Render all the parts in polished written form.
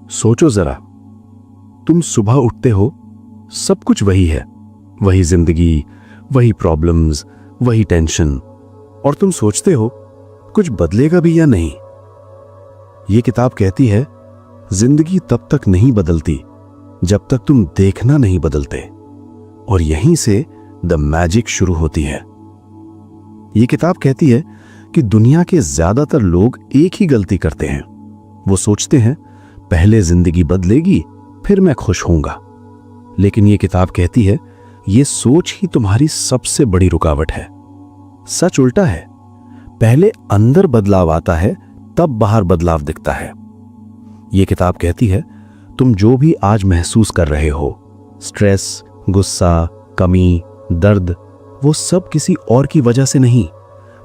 सोचो जरा, तुम सुबह उठते हो, सब कुछ वही है, वही जिंदगी, वही प्रॉब्लम्स, वही टेंशन, और तुम सोचते हो कुछ बदलेगा भी या नहीं। ये किताब कहती है जिंदगी तब तक नहीं बदलती जब तक तुम देखना नहीं बदलते, और यहीं से द मैजिक शुरू होती है। ये किताब कहती है कि दुनिया के ज्यादातर लोग एक ही गलती करते हैं। वो सोचते हैं पहले जिंदगी बदलेगी फिर मैं खुश होऊंगा। लेकिन ये किताब कहती है ये सोच ही तुम्हारी सबसे बड़ी रुकावट है। सच उल्टा है, पहले अंदर बदलाव आता है तब बाहर बदलाव दिखता है। ये किताब कहती है तुम जो भी आज महसूस कर रहे हो, स्ट्रेस, गुस्सा, कमी, दर्द, वो सब किसी और की वजह से नहीं,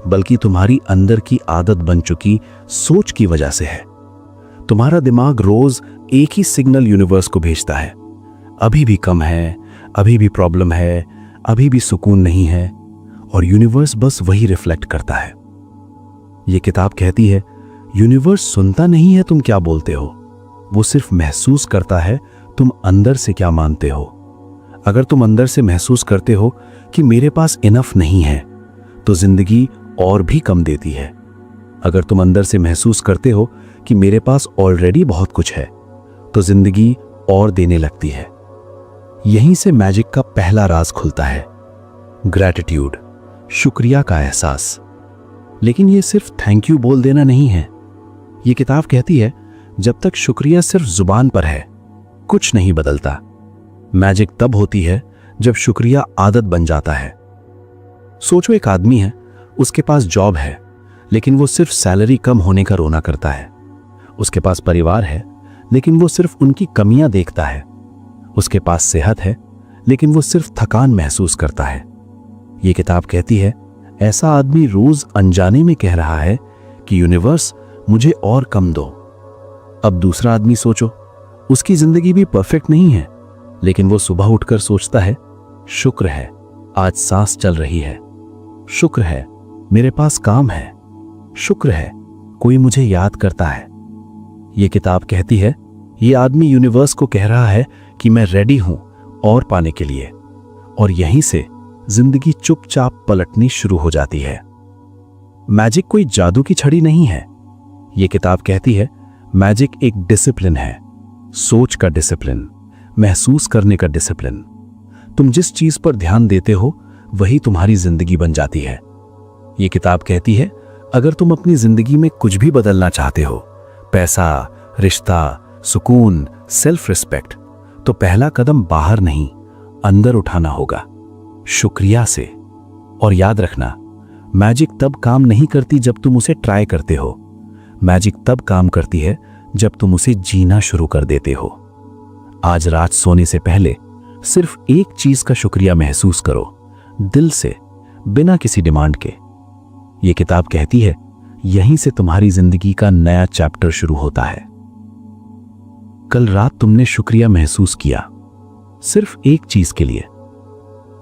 बल्कि तुम्हारी अंदर की आदत बन चुकी सोच की वजह से है। तुम्हारा दिमाग रोज एक ही सिग्नल यूनिवर्स को भेजता है, अभी भी कम है, अभी भी प्रॉब्लम है, अभी भी सुकून नहीं है, और यूनिवर्स बस वही रिफ्लेक्ट करता है। यह किताब कहती है यूनिवर्स सुनता नहीं है तुम क्या बोलते हो, वो सिर्फ महसूस करता है तुम अंदर से क्या मानते हो। अगर तुम अंदर से महसूस करते हो कि मेरे पास इनफ नहीं है, तो जिंदगी और भी कम देती है। अगर तुम अंदर से महसूस करते हो कि मेरे पास ऑलरेडी बहुत कुछ है, तो जिंदगी और देने लगती है। यहीं से मैजिक का पहला राज खुलता है, ग्रैटिट्यूड, शुक्रिया का एहसास। लेकिन यह सिर्फ थैंक यू बोल देना नहीं है। यह किताब कहती है जब तक शुक्रिया सिर्फ जुबान पर है, कुछ नहीं बदलता। मैजिक तब होती है जब शुक्रिया आदत बन जाता है। सोचो एक आदमी है, उसके पास जॉब है, लेकिन वो सिर्फ सैलरी कम होने का रोना करता है। उसके पास परिवार है, लेकिन वो सिर्फ उनकी कमियां देखता है। उसके पास सेहत है, लेकिन वो सिर्फ थकान महसूस करता है। ये किताब कहती है ऐसा आदमी रोज अनजाने में कह रहा है कि यूनिवर्स मुझे और कम दो। अब दूसरा आदमी सोचो, उसकी जिंदगी भी परफेक्ट नहीं है, लेकिन वो सुबह उठकर सोचता है शुक्र है आज सांस चल रही है, शुक्र है मेरे पास काम है, शुक्र है कोई मुझे याद करता है। ये किताब कहती है ये आदमी यूनिवर्स को कह रहा है कि मैं रेडी हूं और पाने के लिए, और यहीं से जिंदगी चुपचाप पलटनी शुरू हो जाती है। मैजिक कोई जादू की छड़ी नहीं है। ये किताब कहती है मैजिक एक डिसिप्लिन है, सोच का डिसिप्लिन, महसूस करने का डिसिप्लिन। तुम जिस चीज पर ध्यान देते हो वही तुम्हारी जिंदगी बन जाती है। ये किताब कहती है अगर तुम अपनी जिंदगी में कुछ भी बदलना चाहते हो, पैसा, रिश्ता, सुकून, सेल्फ रिस्पेक्ट, तो पहला कदम बाहर नहीं अंदर उठाना होगा, शुक्रिया से। और याद रखना, मैजिक तब काम नहीं करती जब तुम उसे ट्राई करते हो, मैजिक तब काम करती है जब तुम उसे जीना शुरू कर देते हो। आज रात सोने से पहले सिर्फ एक चीज का शुक्रिया महसूस करो, दिल से, बिना किसी डिमांड के। यह किताब कहती है यहीं से तुम्हारी जिंदगी का नया चैप्टर शुरू होता है। कल रात तुमने शुक्रिया महसूस किया, सिर्फ एक चीज के लिए,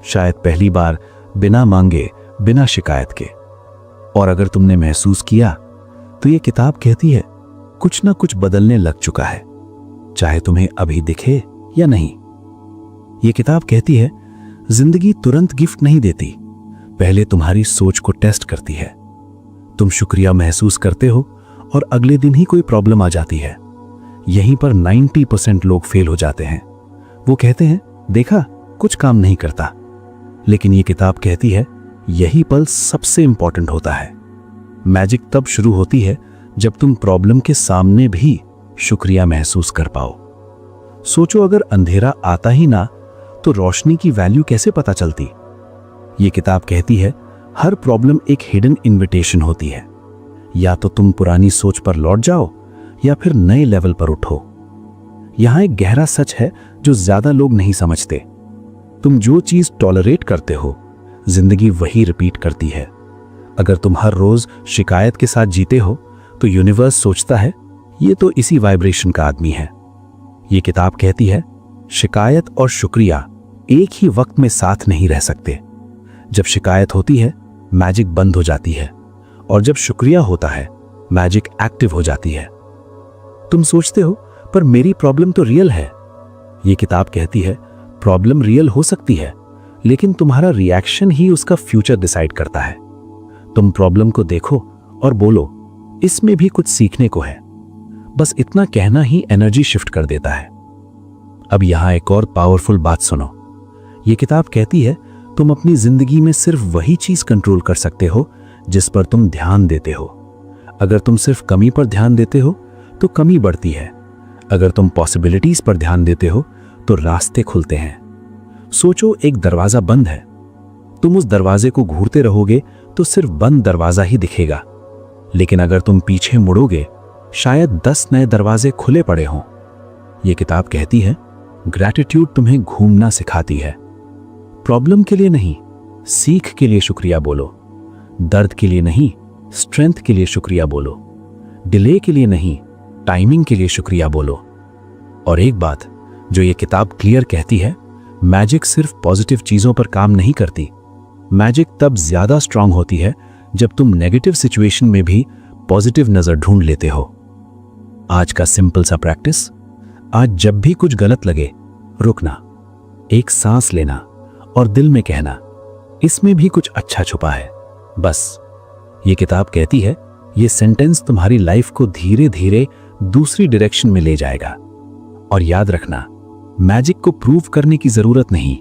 शायद पहली बार, बिना मांगे, बिना शिकायत के। और अगर तुमने महसूस किया तो यह किताब कहती है कुछ ना कुछ बदलने लग चुका है, चाहे तुम्हें अभी दिखे या नहीं। यह किताब कहती है जिंदगी तुरंत गिफ्ट नहीं देती, पहले तुम्हारी सोच को टेस्ट करती है। तुम शुक्रिया महसूस करते हो और अगले दिन ही कोई प्रॉब्लम आ जाती है। यहीं पर 90% लोग फेल हो जाते हैं। वो कहते हैं देखा कुछ काम नहीं करता। लेकिन ये किताब कहती है यही पल सबसे इंपॉर्टेंट होता है। मैजिक तब शुरू होती है जब तुम प्रॉब्लम के सामने भी शुक्रिया महसूस कर पाओ। सोचो अगर अंधेरा आता ही ना तो रोशनी की वैल्यू कैसे पता चलती। ये किताब कहती है हर प्रॉब्लम एक हिडन इनविटेशन होती है, या तो तुम पुरानी सोच पर लौट जाओ या फिर नए लेवल पर उठो। यहां एक गहरा सच है जो ज्यादा लोग नहीं समझते। तुम जो चीज टॉलरेट करते हो, जिंदगी वही रिपीट करती है। अगर तुम हर रोज शिकायत के साथ जीते हो तो यूनिवर्स सोचता है ये तो इसी वाइब्रेशन का आदमी है। ये किताब कहती है शिकायत और शुक्रिया एक ही वक्त में साथ नहीं रह सकते। जब शिकायत होती है मैजिक बंद हो जाती है, और जब शुक्रिया होता है मैजिक एक्टिव हो जाती है। तुम सोचते हो पर मेरी प्रॉब्लम तो रियल है। ये किताब कहती है प्रॉब्लम रियल हो सकती है, लेकिन तुम्हारा रिएक्शन ही उसका फ्यूचर डिसाइड करता है। तुम प्रॉब्लम को देखो और बोलो इसमें भी कुछ सीखने को है। बस इतना कहना ही एनर्जी शिफ्ट कर देता है। अब यहां एक और पावरफुल बात सुनो। ये किताब कहती है तुम अपनी जिंदगी में सिर्फ वही चीज कंट्रोल कर सकते हो जिस पर तुम ध्यान देते हो। अगर तुम सिर्फ कमी पर ध्यान देते हो तो कमी बढ़ती है। अगर तुम पॉसिबिलिटीज पर ध्यान देते हो तो रास्ते खुलते हैं। सोचो एक दरवाजा बंद है, तुम उस दरवाजे को घूरते रहोगे तो सिर्फ बंद दरवाजा ही दिखेगा, लेकिन अगर तुम पीछे मुड़ोगे शायद 10 नए दरवाजे खुले पड़े हों। यह किताब कहती है ग्रैटिट्यूड तुम्हें घूमना सिखाती है। प्रॉब्लम के लिए नहीं, सीख के लिए शुक्रिया बोलो। दर्द के लिए नहीं, स्ट्रेंथ के लिए शुक्रिया बोलो। डिले के लिए नहीं, टाइमिंग के लिए शुक्रिया बोलो। और एक बात जो ये किताब क्लियर कहती है, मैजिक सिर्फ पॉजिटिव चीजों पर काम नहीं करती। मैजिक तब ज्यादा स्ट्रांग होती है जब तुम नेगेटिव सिचुएशन में भी पॉजिटिव नजर ढूंढ लेते हो। आज का सिंपल सा प्रैक्टिस, आज जब भी कुछ गलत लगे रुकना, एक सांस लेना और दिल में कहना इसमें भी कुछ अच्छा छुपा है। बस ये किताब कहती है ये सेंटेंस तुम्हारी लाइफ को धीरे धीरे दूसरी डायरेक्शन में ले जाएगा। और याद रखना, मैजिक को प्रूव करने की जरूरत नहीं,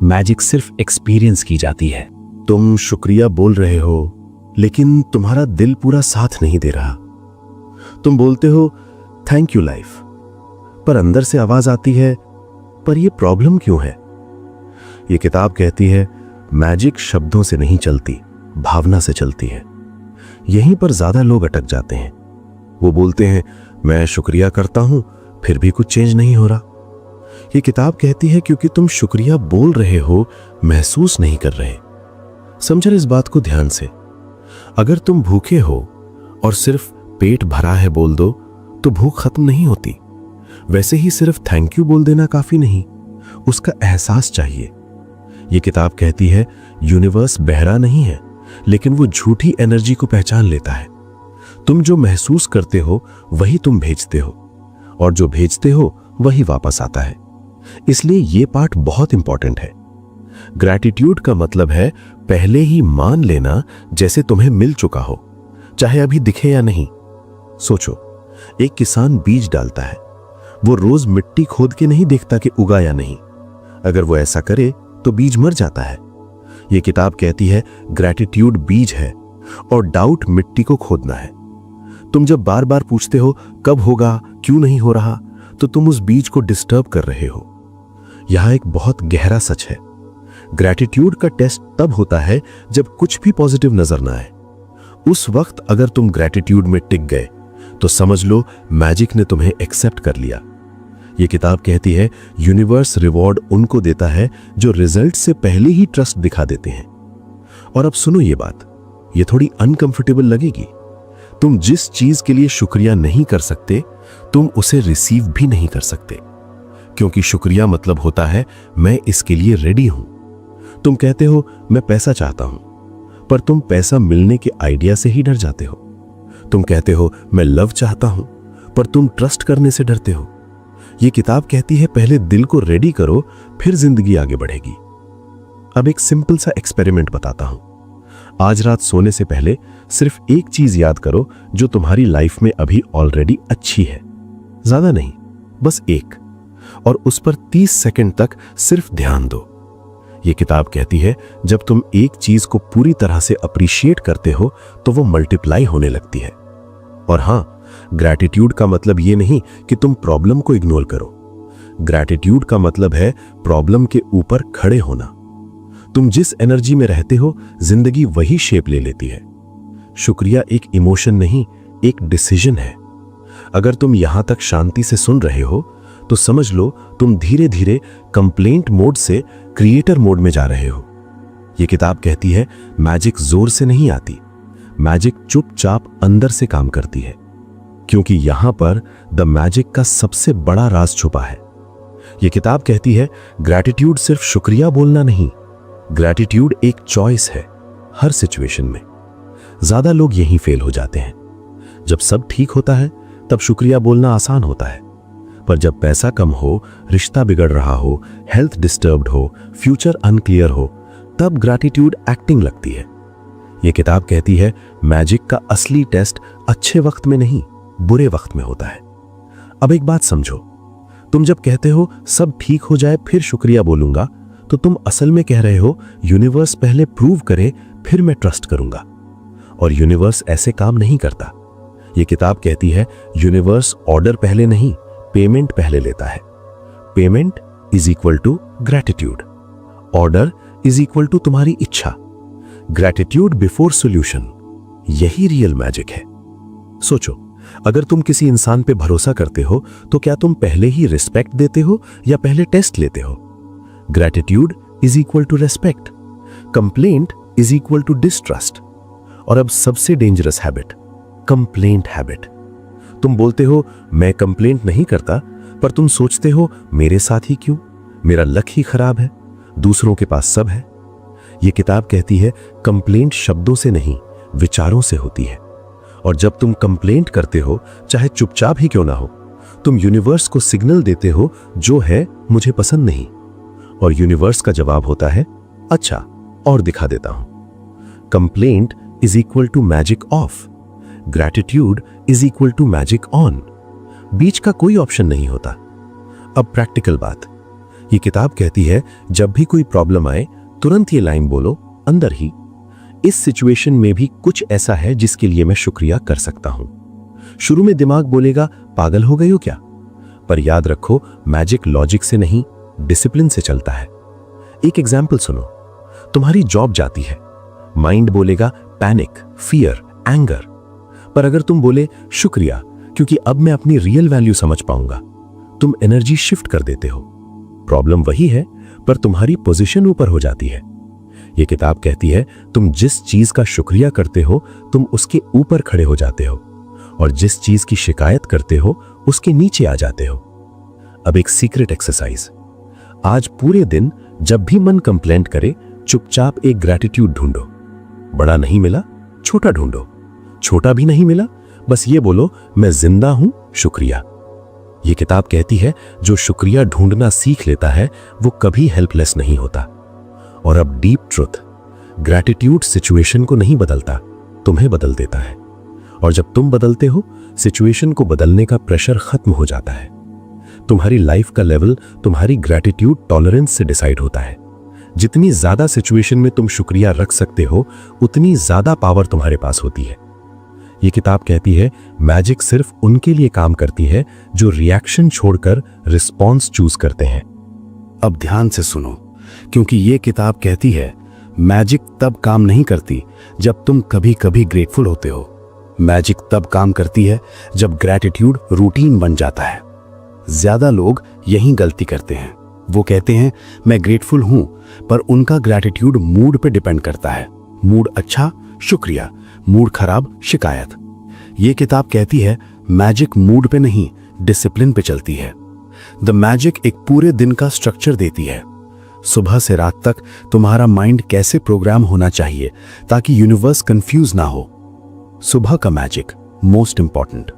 मैजिक सिर्फ एक्सपीरियंस की जाती है। तुम शुक्रिया बोल रहे हो, लेकिन तुम्हारा दिल पूरा साथ नहीं दे रहा। तुम बोलते हो थैंक यू लाइफ, पर अंदर से आवाज आती है पर यह प्रॉब्लम क्यों है। यह किताब कहती है मैजिक शब्दों से नहीं चलती, भावना से चलती है। यहीं पर ज्यादा लोग अटक जाते हैं। वो बोलते हैं मैं शुक्रिया करता हूं फिर भी कुछ चेंज नहीं हो रहा। ये किताब कहती है क्योंकि तुम शुक्रिया बोल रहे हो, महसूस नहीं कर रहे। समझो इस बात को ध्यान से। अगर तुम भूखे हो और सिर्फ पेट भरा है बोल दो तो भूख खत्म नहीं होती। वैसे ही सिर्फ थैंक यू बोल देना काफी नहीं, उसका एहसास चाहिए। ये किताब कहती है यूनिवर्स बहरा नहीं है, लेकिन वो झूठी एनर्जी को पहचान लेता है। तुम जो महसूस करते हो वही तुम भेजते हो, और जो भेजते हो वही वापस आता है। इसलिए ये पार्ट बहुत इंपॉर्टेंट है। ग्रैटिट्यूड का मतलब है पहले ही मान लेना जैसे तुम्हें मिल चुका हो, चाहे अभी दिखे या नहीं। सोचो, एक किसान बीज डालता है, वो रोज मिट्टी खोद के नहीं देखता कि उगा या नहीं। अगर वो ऐसा करे तो बीज मर जाता है। ये किताब कहती है ग्रैटिट्यूड बीज है और डाउट मिट्टी को खोदना है। तुम जब बार बार पूछते हो कब होगा, क्यों नहीं हो रहा, तो तुम उस बीज को डिस्टर्ब कर रहे हो। यहां एक बहुत गहरा सच है। ग्रैटिट्यूड का टेस्ट तब होता है जब कुछ भी पॉजिटिव नजर ना आए। उस वक्त अगर तुम ग्रैटिट्यूड में टिक गए तो समझ लो मैजिक ने तुम्हें एक्सेप्ट कर लिया। ये किताब कहती है यूनिवर्स रिवॉर्ड उनको देता है जो रिजल्ट से पहले ही ट्रस्ट दिखा देते हैं। और अब सुनो ये बात, ये थोड़ी अनकंफर्टेबल लगेगी। तुम जिस चीज के लिए शुक्रिया नहीं कर सकते, तुम उसे रिसीव भी नहीं कर सकते, क्योंकि शुक्रिया मतलब होता है मैं इसके लिए रेडी हूं। तुम कहते हो मैं पैसा चाहता हूं, पर तुम पैसा मिलने के आइडिया से ही डर जाते हो। तुम कहते हो मैं लव चाहता हूं, पर तुम ट्रस्ट करने से डरते हो। ये किताब कहती है पहले दिल को रेडी करो, फिर जिंदगी आगे बढ़ेगी। अब एक सिंपल सा एक्सपेरिमेंट बताता हूं। आज रात सोने से पहले सिर्फ एक चीज याद करो जो तुम्हारी लाइफ में अभी ऑलरेडी अच्छी है। ज्यादा नहीं, बस एक, और उस पर 30 सेकंड तक सिर्फ ध्यान दो। ये किताब कहती है जब तुम एक चीज को पूरी तरह से अप्रिशिएट करते हो तो वो मल्टीप्लाई होने लगती है। और हां, ग्रैटिट्यूड का मतलब ये नहीं कि तुम प्रॉब्लम को इग्नोर करो। ग्रैटिट्यूड का मतलब है प्रॉब्लम के ऊपर खड़े होना। तुम जिस एनर्जी में रहते हो जिंदगी वही शेप ले लेती है। शुक्रिया एक इमोशन नहीं, एक डिसीजन है। अगर तुम यहां तक शांति से सुन रहे हो तो समझ लो तुम धीरे धीरे कंप्लेंट मोड से क्रिएटर मोड में जा रहे हो। यह किताब कहती है मैजिक जोर से नहीं आती, मैजिक चुपचाप अंदर से काम करती है, क्योंकि यहां पर द मैजिक का सबसे बड़ा राज छुपा है। यह किताब कहती है ग्रैटिट्यूड सिर्फ शुक्रिया बोलना नहीं, ग्रैटिट्यूड एक चॉइस है हर सिचुएशन में। ज्यादा लोग यहीं फेल हो जाते हैं। जब सब ठीक होता है तब शुक्रिया बोलना आसान होता है, पर जब पैसा कम हो, रिश्ता बिगड़ रहा हो, हेल्थ डिस्टर्ब्ड हो, फ्यूचर अनक्लियर हो, तब ग्रैटिट्यूड एक्टिंग लगती है। ये किताब कहती है मैजिक का असली टेस्ट अच्छे वक्त में नहीं, बुरे वक्त में होता है। अब एक बात समझो, तुम जब कहते हो सब ठीक हो जाए फिर शुक्रिया बोलूंगा, तो तुम असल में कह रहे हो यूनिवर्स पहले प्रूव करे फिर मैं ट्रस्ट करूंगा। और यूनिवर्स ऐसे काम नहीं करता। ये किताब कहती है यूनिवर्स ऑर्डर पहले नहीं, पेमेंट पहले लेता है। Payment is equal to gratitude, order is equal to तुम्हारी इच्छा। ग्रैटिट्यूड बिफोर सॉल्यूशन, यही रियल मैजिक है। सोचो, अगर तुम किसी इंसान पे भरोसा करते हो तो क्या तुम पहले ही रिस्पेक्ट देते हो या पहले टेस्ट लेते हो? Gratitude is equal to respect, complaint is equal to distrust. और अब सबसे डेंजरस हैबिट, कंप्लेंट हैबिट। तुम बोलते हो मैं कंप्लेंट नहीं करता, पर तुम सोचते हो मेरे साथ ही क्यों, मेरा लक ही खराब है, दूसरों के पास सब है। यह किताब कहती है कंप्लेंट शब्दों से नहीं, विचारों से होती है। और जब तुम कंप्लेंट करते हो, चाहे चुपचाप ही क्यों ना हो, तुम यूनिवर्स को सिग्नल देते हो जो है मुझे पसंद नहीं। और यूनिवर्स का जवाब होता है अच्छा और दिखा देता हूं। Complaint is equal to magic off, gratitude is equal to magic on. बीच का कोई ऑप्शन नहीं होता। अब प्रैक्टिकल बात, ये किताब कहती है जब भी कोई प्रॉब्लम आए तुरंत ये लाइन बोलो अंदर ही, इस सिचुएशन में भी कुछ ऐसा है जिसके लिए मैं शुक्रिया कर सकता हूं। शुरू में दिमाग बोलेगा पागल हो गई हो क्या, पर याद रखो मैजिक लॉजिक से नहीं, डिसिप्लिन से चलता है। एक एग्जाम्पल सुनो, तुम्हारी जॉब जाती है, माइंड बोलेगा पैनिक, फियर, एंगर। पर अगर तुम बोले शुक्रिया क्योंकि अब मैं अपनी रियल वैल्यू समझ पाऊंगा, तुम एनर्जी शिफ्ट कर देते हो। प्रॉब्लम वही है पर तुम्हारी पोजीशन ऊपर हो जाती है। यह किताब कहती है तुम जिस चीज का शुक्रिया करते हो तुम उसके ऊपर खड़े हो जाते हो, और जिस चीज की शिकायत करते हो उसके नीचे आ जाते हो। अब एक सीक्रेट एक्सरसाइज, आज पूरे दिन जब भी मन कंप्लेंट करे चुपचाप एक ग्रैटिट्यूड ढूंढो। बड़ा नहीं मिला, छोटा ढूंढो। छोटा भी नहीं मिला, बस ये बोलो मैं जिंदा हूं, शुक्रिया। ये किताब कहती है जो शुक्रिया ढूंढना सीख लेता है वो कभी हेल्पलेस नहीं होता। और अब डीप ट्रुथ, ग्रैटिट्यूड सिचुएशन को नहीं बदलता, तुम्हें बदल देता है। और जब तुम बदलते हो, सिचुएशन को बदलने का प्रेशर खत्म हो जाता है। तुम्हारी लाइफ का लेवल तुम्हारी ग्रैटिट्यूड टॉलरेंस से डिसाइड होता है। जितनी ज्यादा सिचुएशन में तुम शुक्रिया रख सकते हो, उतनी ज्यादा पावर तुम्हारे पास होती है। यह किताब कहती है मैजिक सिर्फ उनके लिए काम करती है जो रिएक्शन छोड़कर रिस्पॉन्स चूज करते हैं। अब ध्यान से सुनो, क्योंकि यह किताब कहती है मैजिक तब काम नहीं करती जब तुम कभी कभी ग्रेटफुल होते हो। मैजिक तब काम करती है जब ग्रैटिट्यूड रूटीन बन जाता है। ज्यादा लोग यही गलती करते हैं। वो कहते हैं मैं ग्रेटफुल हूं, पर उनका ग्रैटिट्यूड मूड पे डिपेंड करता है। मूड अच्छा, शुक्रिया, मूड खराब, शिकायत। ये किताब कहती है मैजिक मूड पे नहीं, डिसिप्लिन पे चलती है। द मैजिक एक पूरे दिन का स्ट्रक्चर देती है। सुबह से रात तक तुम्हारा माइंड कैसे प्रोग्राम होना चाहिए ताकि यूनिवर्स कंफ्यूज ना हो। सुबह का मैजिक मोस्ट इंपॉर्टेंट।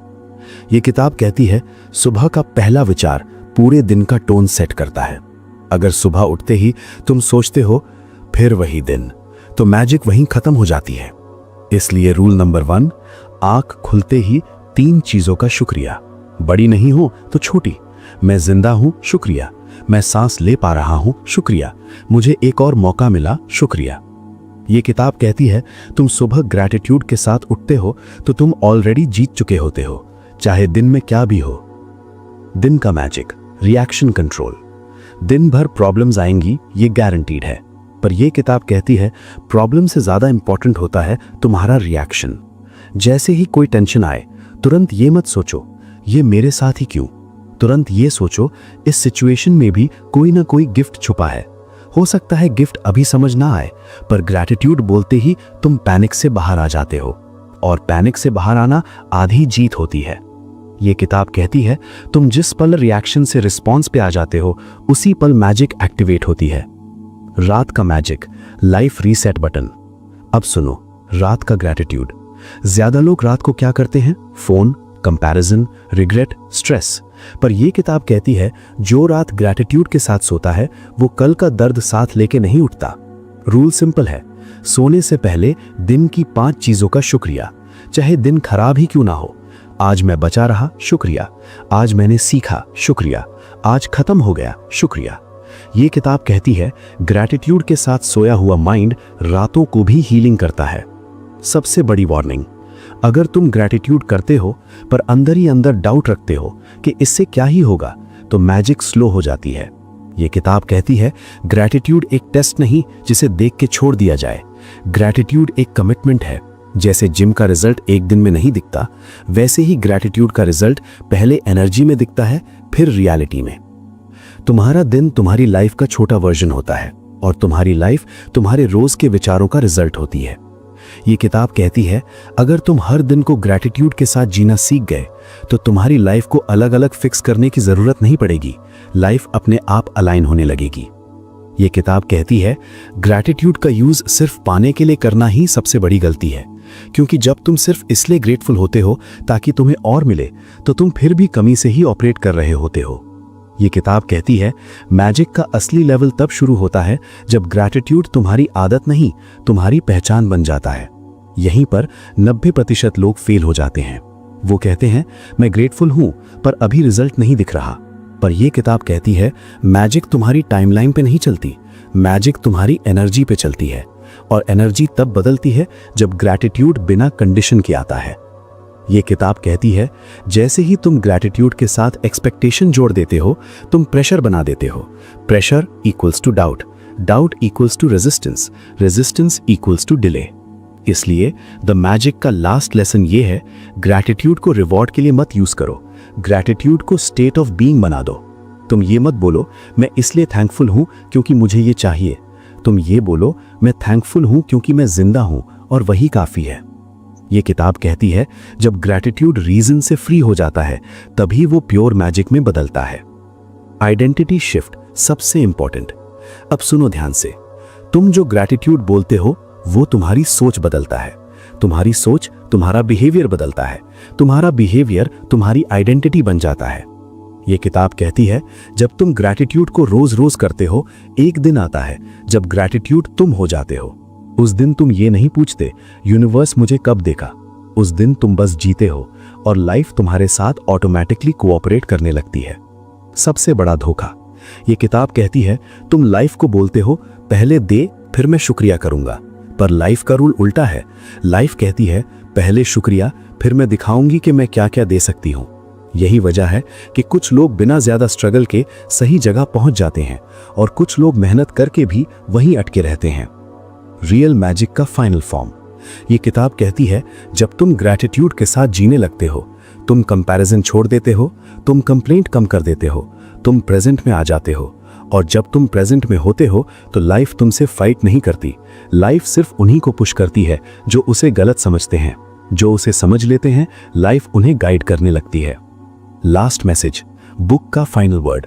ये किताब कहती है सुबह का पहला विचार पूरे दिन का टोन सेट करता है। अगर सुबह उठते ही तुम सोचते हो फिर वही दिन, तो मैजिक वहीं खत्म हो जाती है। इसलिए रूल नंबर 1, आंख खुलते ही 3 चीजों का शुक्रिया। बड़ी नहीं हो तो छोटी, मैं जिंदा हूं, शुक्रिया, मैं सांस ले पा रहा हूं, शुक्रिया, मुझे एक और मौका मिला, शुक्रिया। ये किताब कहती है तुम सुबह ग्रैटिट्यूड के साथ उठते हो तो तुम ऑलरेडी जीत चुके होते हो, चाहे दिन में क्या भी हो। दिन का मैजिक, रिएक्शन कंट्रोल। दिन भर प्रॉब्लम्स आएंगी, ये गारंटीड है, पर यह किताब कहती है प्रॉब्लम से ज्यादा इंपॉर्टेंट होता है तुम्हारा रिएक्शन। जैसे ही कोई टेंशन आए तुरंत ये मत सोचो ये मेरे साथ ही क्यों, तुरंत ये सोचो इस सिचुएशन में भी कोई ना कोई गिफ्ट छुपा है। हो सकता है गिफ्ट अभी समझ ना आए, पर ग्रैटिट्यूड बोलते ही तुम पैनिक से बाहर आ जाते हो, और पैनिक से बाहर आना आधी जीत होती है। ये किताब कहती है तुम जिस पल रिएक्शन से रिस्पॉन्स पे आ जाते हो उसी पल मैजिक एक्टिवेट होती है। रात का मैजिक, लाइफ रीसेट बटन। अब सुनो रात का ग्रैटिट्यूड। ज्यादा लोग रात को क्या करते हैं, फोन, कंपैरिजन, रिग्रेट, स्ट्रेस। पर यह किताब कहती है जो रात ग्रैटिट्यूड के साथ सोता है वो कल का दर्द साथ लेके नहीं उठता। रूल सिंपल है, सोने से पहले दिन की 5 चीजों का शुक्रिया, चाहे दिन खराब ही क्यों ना हो। आज मैं बचा रहा, शुक्रिया। आज मैंने सीखा, शुक्रिया। आज खत्म हो गया, शुक्रिया। ये किताब कहती है ग्रैटिट्यूड के साथ सोया हुआ माइंड रातों को भी हीलिंग करता है। सबसे बड़ी वार्निंग, अगर तुम ग्रैटिट्यूड करते हो पर अंदर ही अंदर डाउट रखते हो कि इससे क्या ही होगा, तो मैजिक स्लो हो जाती है। ये किताब कहती है ग्रैटिट्यूड एक टेस्ट नहीं जिसे देख के छोड़ दिया जाए। ग्रैटिट्यूड एक कमिटमेंट है। जैसे जिम का रिजल्ट एक दिन में नहीं दिखता, वैसे ही ग्रैटिट्यूड का रिजल्ट पहले एनर्जी में दिखता है, फिर रियलिटी में। तुम्हारा दिन तुम्हारी लाइफ का छोटा वर्जन होता है और तुम्हारी लाइफ तुम्हारे रोज के विचारों का रिजल्ट होती है। ये किताब कहती है अगर तुम हर दिन को ग्रैटिट्यूड के साथ जीना सीख गए तो तुम्हारी लाइफ को अलग अलग फिक्स करने की जरूरत नहीं पड़ेगी, लाइफ अपने आप अलाइन होने लगेगी। ये किताब कहती है ग्रैटिट्यूड का यूज सिर्फ पाने के लिए करना ही सबसे बड़ी गलती है, क्योंकि जब तुम सिर्फ इसलिए ग्रेटफुल होते हो ताकि तुम्हें और मिले, तो तुम फिर भी कमी से ही ऑपरेट कर रहे होते हो। ये किताब कहती है मैजिक का असली लेवल तब शुरू होता है जब ग्रैटिट्यूड तुम्हारी आदत नहीं, तुम्हारी पहचान बन जाता है। यहीं पर 90% लोग फेल हो जाते हैं। वो कहते हैं मैं ग्रेटफुल हूं पर अभी रिजल्ट नहीं दिख रहा। पर यह किताब कहती है मैजिक तुम्हारी टाइमलाइन पे नहीं चलती, मैजिक तुम्हारी एनर्जी पे चलती है। और एनर्जी तब बदलती है जब ग्रैटिट्यूड बिना कंडीशन के आता है। ये किताब कहती है जैसे ही तुम ग्रैटिट्यूड के साथ एक्सपेक्टेशन जोड़ देते हो, तुम प्रेशर बना देते हो। Pressure equals to doubt, doubt equals to resistance, resistance equals to delay. इसलिए द मैजिक का लास्ट लेसन ये है, ग्रैटिट्यूड को रिवॉर्ड के लिए मत यूज करो, ग्रैटिट्यूड को स्टेट ऑफ बीइंग बना दो। तुम ये मत बोलो मैं इसलिए थैंकफुल हूं क्योंकि मुझे ये चाहिए। तुम ये बोलो मैं थैंकफुल हूं क्योंकि मैं जिंदा हूं और वही काफी है। ये किताब कहती है जब ग्रैटिट्यूड रीजन से फ्री हो जाता है तभी वो प्योर मैजिक में बदलता है। आइडेंटिटी शिफ्ट सबसे इंपॉर्टेंट। अब सुनो ध्यान से, तुम जो ग्रैटिट्यूड बोलते हो वो तुम्हारी सोच बदलता है, तुम्हारी सोच तुम्हारा बिहेवियर बदलता है, तुम्हारा बिहेवियर तुम्हारी आइडेंटिटी बन जाता है। ये किताब कहती है जब तुम ग्रैटिट्यूड को रोज रोज करते हो, एक दिन आता है जब ग्रैटिट्यूड तुम हो जाते हो। उस दिन तुम ये नहीं पूछते यूनिवर्स मुझे कब देखा, उस दिन तुम बस जीते हो और लाइफ तुम्हारे साथ ऑटोमेटिकली कोऑपरेट करने लगती है। सबसे बड़ा धोखा, ये किताब कहती है तुम लाइफ को बोलते हो पहले दे फिर मैं शुक्रिया करूंगा, पर लाइफ का रूल उल्टा है। लाइफ कहती है पहले शुक्रिया फिर मैं दिखाऊंगी कि मैं क्या क्या दे सकती हूं। यही वजह है कि कुछ लोग बिना ज्यादा स्ट्रगल के सही जगह पहुंच जाते हैं और कुछ लोग मेहनत करके भी वहीं अटके रहते हैं। रियल मैजिक का फाइनल फॉर्म, ये किताब कहती है जब तुम ग्रैटिट्यूड के साथ जीने लगते हो, तुम कंपैरिजन छोड़ देते हो, तुम कंप्लेंट कम कर देते हो, तुम प्रेजेंट में आ जाते हो। और जब तुम प्रेजेंट में होते हो तो लाइफ तुमसे फाइट नहीं करती, लाइफ सिर्फ उन्हीं को पुश करती है जो उसे गलत समझते हैं। जो उसे समझ लेते हैं लाइफ उन्हें गाइड करने लगती है। लास्ट मैसेज, बुक का फाइनल वर्ड।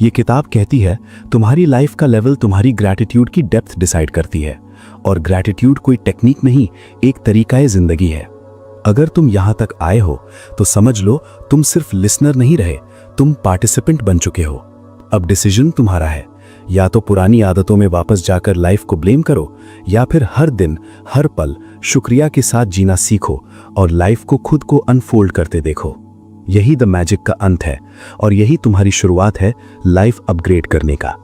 ये किताब कहती है तुम्हारी लाइफ का लेवल तुम्हारी ग्रैटिट्यूड की डेप्थ डिसाइड करती है और ग्रैटिट्यूड कोई टेक्निक नहीं, एक तरीकाए जिंदगी है। अगर तुम यहां तक आए हो तो समझ लो तुम सिर्फ लिसनर नहीं रहे, तुम पार्टिसिपेंट बन चुके हो। अब डिसीजन तुम्हारा है, या तो पुरानी आदतों में वापस जाकर लाइफ को ब्लेम करो या फिर हर दिन हर पल शुक्रिया के साथ जीना सीखो और लाइफ को खुद को अनफोल्ड करते देखो। यही द मैजिक का अंत है और यही तुम्हारी शुरुआत है लाइफ अपग्रेड करने का।